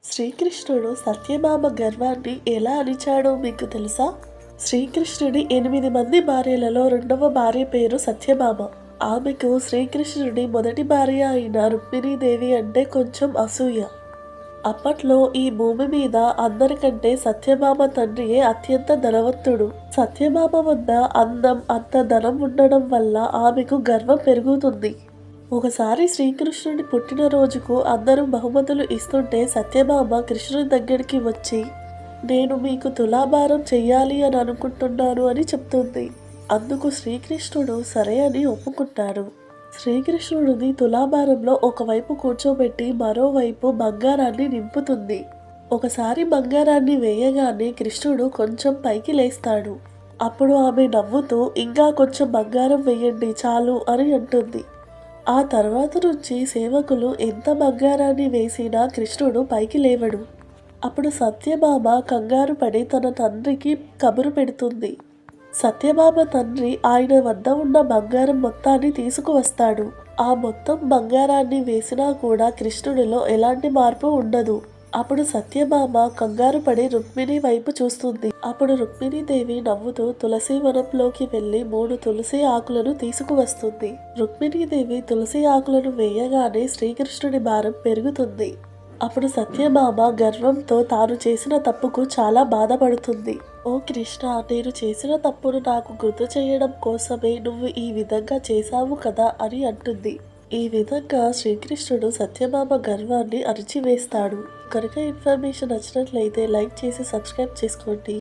శ్రీకృష్ణుడు సత్యభామ గర్వాన్ని ఎలా అణిచాడో మీకు తెలుసా? శ్రీకృష్ణుడి 8 మంది భార్యలలో రెండవ భార్య పేరు సత్యభామ. ఆమెకు శ్రీకృష్ణుడి మొదటి భార్య అయిన రుక్మిణీదేవి అంటే కొంచెం అసూయ. అప్పట్లో ఈ భూమి మీద అందరికంటే సత్యభామ తండ్రియే అత్యంత ధనవంతుడు. సత్యభామ వద్ద అందం, అంత ధనం ఉండడం వల్ల ఆమెకు గర్వం పెరుగుతుంది. ఒకసారి శ్రీకృష్ణుడి పుట్టినరోజుకు అందరూ బహుమతులు ఇస్తుంటే సత్యభామ కృష్ణుడి దగ్గరికి వచ్చి, నేను మీకు తులాభారం చెయ్యాలి అని అనుకుంటున్నాను అని చెప్తుంది. అందుకు శ్రీకృష్ణుడు సరే అని ఒప్పుకుంటాడు. శ్రీకృష్ణుడిని తులాభారంలో ఒకవైపు కూర్చోబెట్టి మరోవైపు బంగారాన్ని నింపుతుంది. ఒకసారి బంగారాన్ని వేయగానే కృష్ణుడు కొంచెం పైకి లేస్తాడు. అప్పుడు ఆమె నవ్వుతూ, ఇంకా కొంచెం బంగారం వేయండి చాలు అని అంటుంది. ఆ తర్వాత నుంచి సేవకులు ఎంత బంగారాన్ని వేసినా కృష్ణుడు పైకి లేవడు. అప్పుడు సత్యభామ కంగారు పడి తన తండ్రికి కబురు పెడుతుంది. సత్యభామ తండ్రి ఆయన వద్ద ఉన్న బంగారం మొత్తాన్ని తీసుకువస్తాడు. ఆ మొత్తం బంగారాన్ని వేసినా కూడా కృష్ణుడిలో ఎలాంటి మార్పు ఉండదు. అప్పుడు సత్యభామ కంగారు పడి రుక్మిణి వైపు చూస్తుంది. అప్పుడు రుక్మిణీదేవి నవ్వుతూ తులసి వనంలోకి వెళ్లి 3 తులసి ఆకులను తీసుకువస్తుంది. రుక్మిణీదేవి తులసి ఆకులను వేయగానే శ్రీకృష్ణుడి భారం పెరుగుతుంది. అప్పుడు సత్యభామ గర్వంతో తాను చేసిన తప్పుకు చాలా బాధపడుతుంది. ఓ కృష్ణ, నేను చేసిన తప్పును నాకు గుర్తు చేయడం కోసమే నువ్వు ఈ విధంగా చేశావు కదా అని అంటుంది. ఈ విధంగా శ్రీకృష్ణుడు సత్యభామ గర్వాన్ని అణిచివేస్తాడు. కనుక ఇన్ఫర్మేషన్ నచ్చినట్లయితే లైక్ చేసి సబ్స్క్రైబ్ చేసుకోండి.